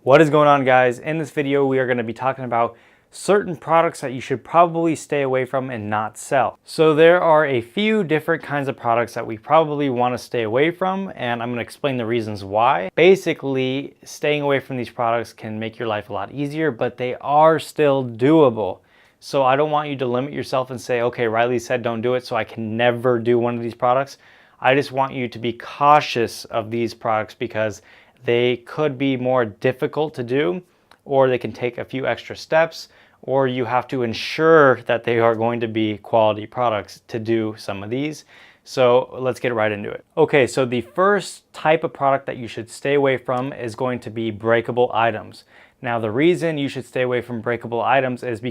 What is going on, guys? In this video, we are going to be talking about certain products that you should probably stay away from and not sell. So there are a few different kinds of products that we probably want to stay away from, and I'm going to explain the reasons why. Basically, staying away from these products can make your life a lot easier, but they are still doable. So I don't want you to limit yourself and say, okay, Riley said don't do it, so I can never do one of these products. I just want you to be cautious of these products because they could be more difficult to do, or they can take a few extra steps, or you have to ensure that they are going to be quality products to do some of these. So let's get right into it. Okay, so the first type of product that you should stay away from is going to be breakable items. Now, the reason you should stay away from breakable items is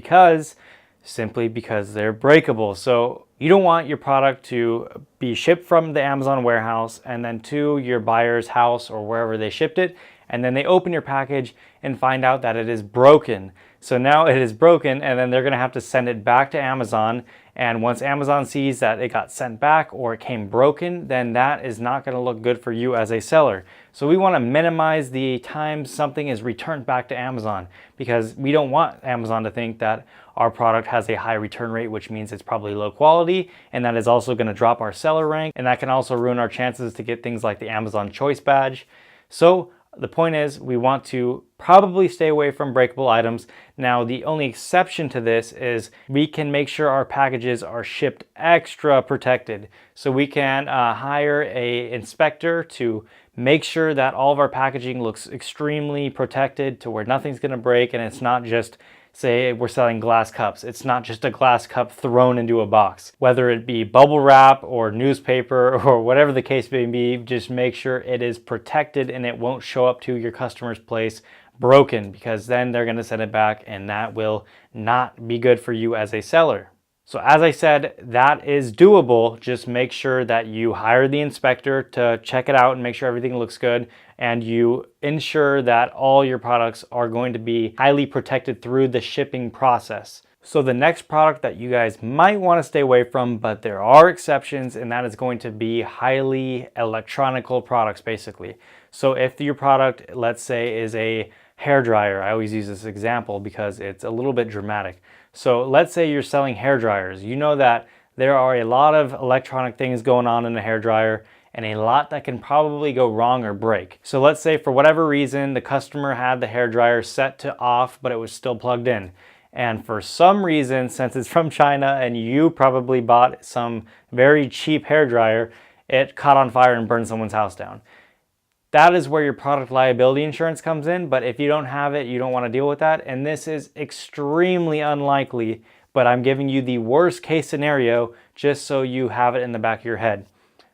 simply because they're breakable. So you don't want your product to be shipped from the Amazon warehouse and then to your buyer's house or wherever they shipped it, and then they open your package and find out that it is broken. So now it is broken, and then they're gonna have to send it back to Amazon, and once Amazon sees that it got sent back or it came broken, then that is not gonna look good for you as a seller. So we wanna minimize the time something is returned back to Amazon, because we don't want Amazon to think that our product has a high return rate, which means it's probably low quality, and that is also gonna drop our seller rank, and that can also ruin our chances to get things like the Amazon Choice Badge. So the point is, we want to probably stay away from breakable items. Now, the only exception to this is we can make sure our packages are shipped extra protected. So we can hire an inspector to make sure that all of our packaging looks extremely protected to where nothing's gonna break, and it's not just, say we're selling glass cups, it's not just a glass cup thrown into a box. Whether it be bubble wrap or newspaper or whatever the case may be, just make sure it is protected and it won't show up to your customer's place broken, because then they're gonna send it back and that will not be good for you as a seller. So as I said, that is doable. Just make sure that you hire the inspector to check it out and make sure everything looks good, and you ensure that all your products are going to be highly protected through the shipping process. So the next product that you guys might want to stay away from, but there are exceptions, and that is going to be highly electronical products, basically. So if your product, let's say, is a hair dryer, I always use this example because it's a little bit dramatic. So let's say you're selling hair dryers. You know that there are a lot of electronic things going on in a hair dryer, and a lot that can probably go wrong or break. So let's say for whatever reason, the customer had the hair dryer set to off, but it was still plugged in. And for some reason, since it's from China and you probably bought some very cheap hair dryer, it caught on fire and burned someone's house down. That is where your product liability insurance comes in, but if you don't have it, you don't want to deal with that. And this is extremely unlikely, but I'm giving you the worst case scenario just so you have it in the back of your head.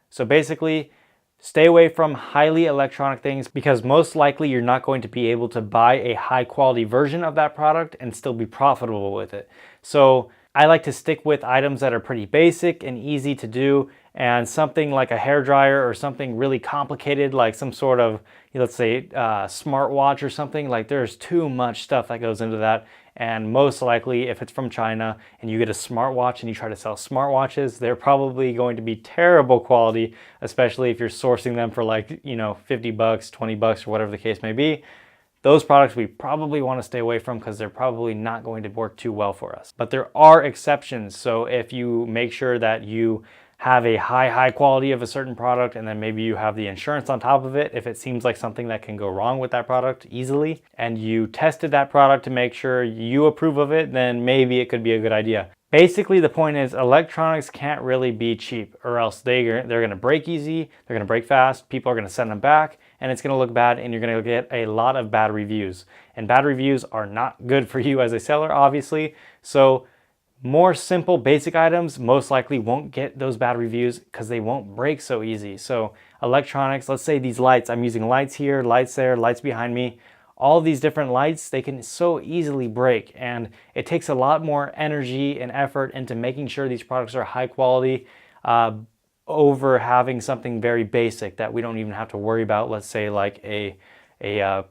So basically, stay away from highly electronic things, because most likely you're not going to be able to buy a high quality version of that product and still be profitable with it. So I like to stick with items that are pretty basic and easy to do, and something like a hair dryer or something really complicated like some sort of, let's say, smartwatch or something, like there's too much stuff that goes into that. And most likely, if it's from China and you get a smartwatch and you try to sell smartwatches, they're probably going to be terrible quality, especially if you're sourcing them for like, 50 bucks, 20 bucks, or whatever the case may be. Those products we probably want to stay away from because they're probably not going to work too well for us. But there are exceptions. So if you make sure that you have a high quality of a certain product, and then maybe you have the insurance on top of it if it seems like something that can go wrong with that product easily, and you tested that product to make sure you approve of it, then maybe it could be a good idea. Basically, the point is electronics can't really be cheap, or else they're going to break easy, they're going to break fast, people are going to send them back, and it's going to look bad, and you're going to get a lot of bad reviews. And bad reviews are not good for you as a seller, obviously. So more simple, basic items most likely won't get those bad reviews because they won't break so easy. So electronics, let's say these lights, I'm using lights here, lights there, lights behind me. All these different lights, they can so easily break, and it takes a lot more energy and effort into making sure these products are high quality over having something very basic that we don't even have to worry about. Let's say like a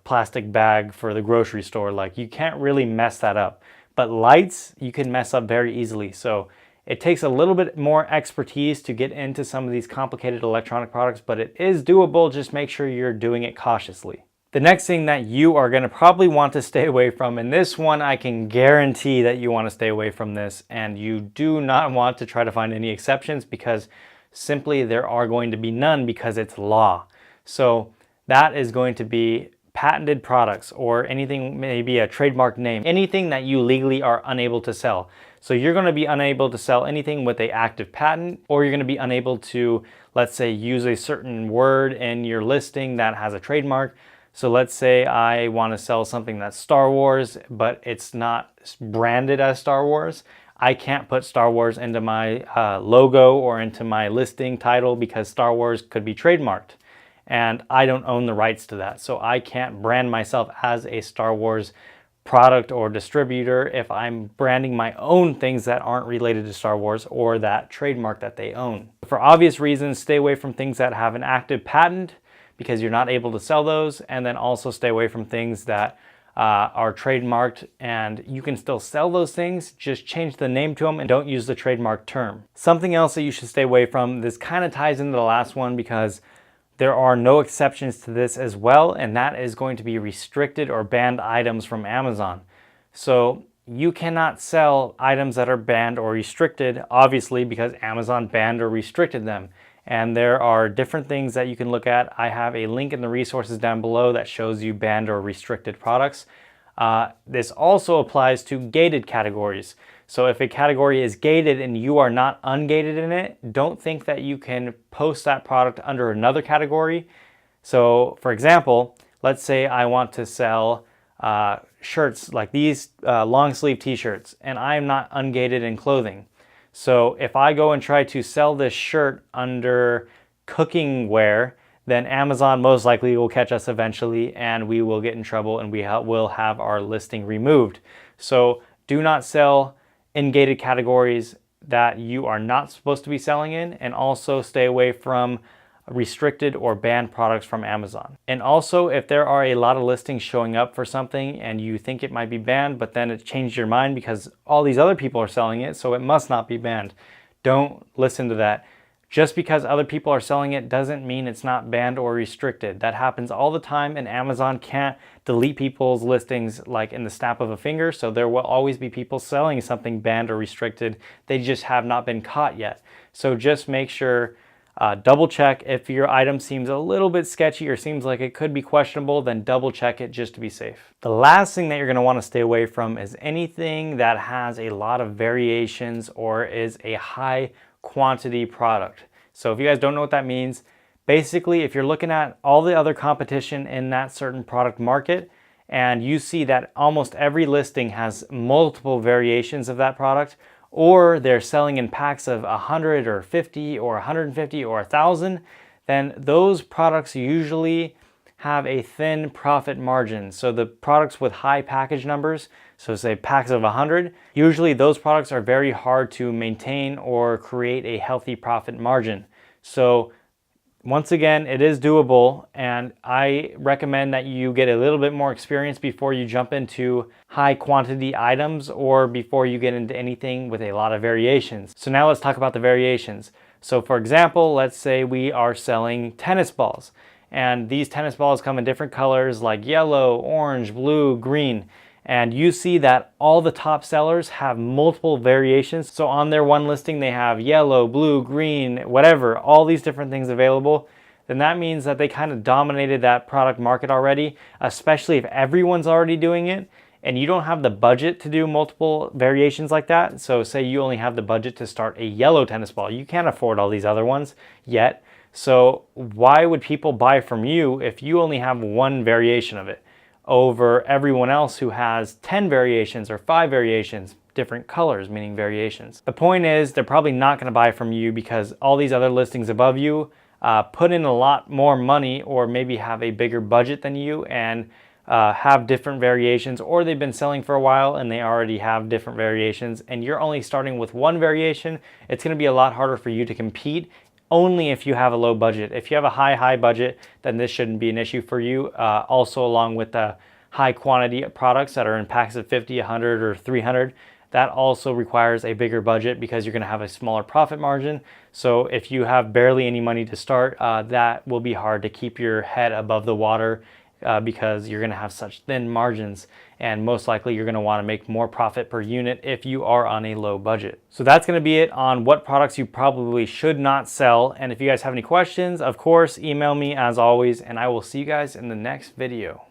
plastic bag for the grocery store. Like, you can't really mess that up. But lights, you can mess up very easily. So it takes a little bit more expertise to get into some of these complicated electronic products, but it is doable. Just make sure you're doing it cautiously. The next thing that you are going to probably want to stay away from, and this one I can guarantee that you want to stay away from this, and you do not want to try to find any exceptions, because simply there are going to be none, because it's law. So that is going to be patented products, or anything, maybe a trademark name, anything that you legally are unable to sell. So you're going to be unable to sell anything with an active patent, or you're going to be unable to, let's say, use a certain word in your listing that has a trademark. So let's say I want to sell something that's Star Wars, but it's not branded as Star Wars. I can't put Star Wars into my logo or into my listing title, because Star Wars could be trademarked, and I don't own the rights to that. So I can't brand myself as a Star Wars product or distributor if I'm branding my own things that aren't related to Star Wars or that trademark that they own. For obvious reasons, stay away from things that have an active patent, because you're not able to sell those, and then also stay away from things that are trademarked, and you can still sell those things, just change the name to them and don't use the trademark term. Something else that you should stay away from, this kind of ties into the last one, because there are no exceptions to this as well, and that is going to be restricted or banned items from Amazon. So you cannot sell items that are banned or restricted, obviously, because Amazon banned or restricted them. And there are different things that you can look at. I have a link in the resources down below that shows you banned or restricted products. This also applies to gated categories. So if a category is gated and you are not ungated in it, don't think that you can post that product under another category. So for example, let's say I want to sell shirts like these long sleeve t-shirts, and I am not ungated in clothing. So if I go and try to sell this shirt under cooking wear, then Amazon most likely will catch us eventually, and we will get in trouble, and we will have our listing removed. So do not sell in gated categories that you are not supposed to be selling in, and also stay away from restricted or banned products from Amazon. And also, if there are a lot of listings showing up for something and you think it might be banned, but then it changed your mind because all these other people are selling it, so it must not be banned. Don't listen to that. Just because other people are selling it doesn't mean it's not banned or restricted. That happens all the time, and Amazon can't delete people's listings like in the snap of a finger, so there will always be people selling something banned or restricted. They just have not been caught yet. So just make sure, double check. If your item seems a little bit sketchy or seems like it could be questionable, then double check it just to be safe. The last thing that you're going to want to stay away from is anything that has a lot of variations or is a high quantity product. So if you guys don't know what that means, basically if you're looking at all the other competition in that certain product market and you see that almost every listing has multiple variations of that product, or they're selling in packs of 100 or 50 or 150 or 1,000, then those products usually have a thin profit margin. So the products with high package numbers, so say packs of 100, usually those products are very hard to maintain or create a healthy profit margin. So once again, it is doable, and I recommend that you get a little bit more experience before you jump into high quantity items or before you get into anything with a lot of variations. So now let's talk about the variations. So for example, let's say we are selling tennis balls, and these tennis balls come in different colors like yellow, orange, blue, green. And you see that all the top sellers have multiple variations. So on their one listing, they have yellow, blue, green, whatever, all these different things available. Then that means that they kind of dominated that product market already, especially if everyone's already doing it and you don't have the budget to do multiple variations like that. So say you only have the budget to start a yellow tennis ball. You can't afford all these other ones yet. So why would people buy from you if you only have one variation of it over everyone else who has 10 variations or 5 variations, different colors, meaning variations? The point is, they're probably not going to buy from you because all these other listings above you put in a lot more money, or maybe have a bigger budget than you and have different variations, or they've been selling for a while and they already have different variations, and you're only starting with one variation. It's going to be a lot harder for you to compete, only if you have a low budget. If you have a high budget, then this shouldn't be an issue for you. Also, along with the high quantity products that are in packs of 50, 100, or 300, that also requires a bigger budget because you're going to have a smaller profit margin. So if you have barely any money to start, that will be hard to keep your head above the water because you're going to have such thin margins, and most likely you're going to want to make more profit per unit if you are on a low budget. So that's going to be it on what products you probably should not sell. And if you guys have any questions, of course, email me as always, and I will see you guys in the next video.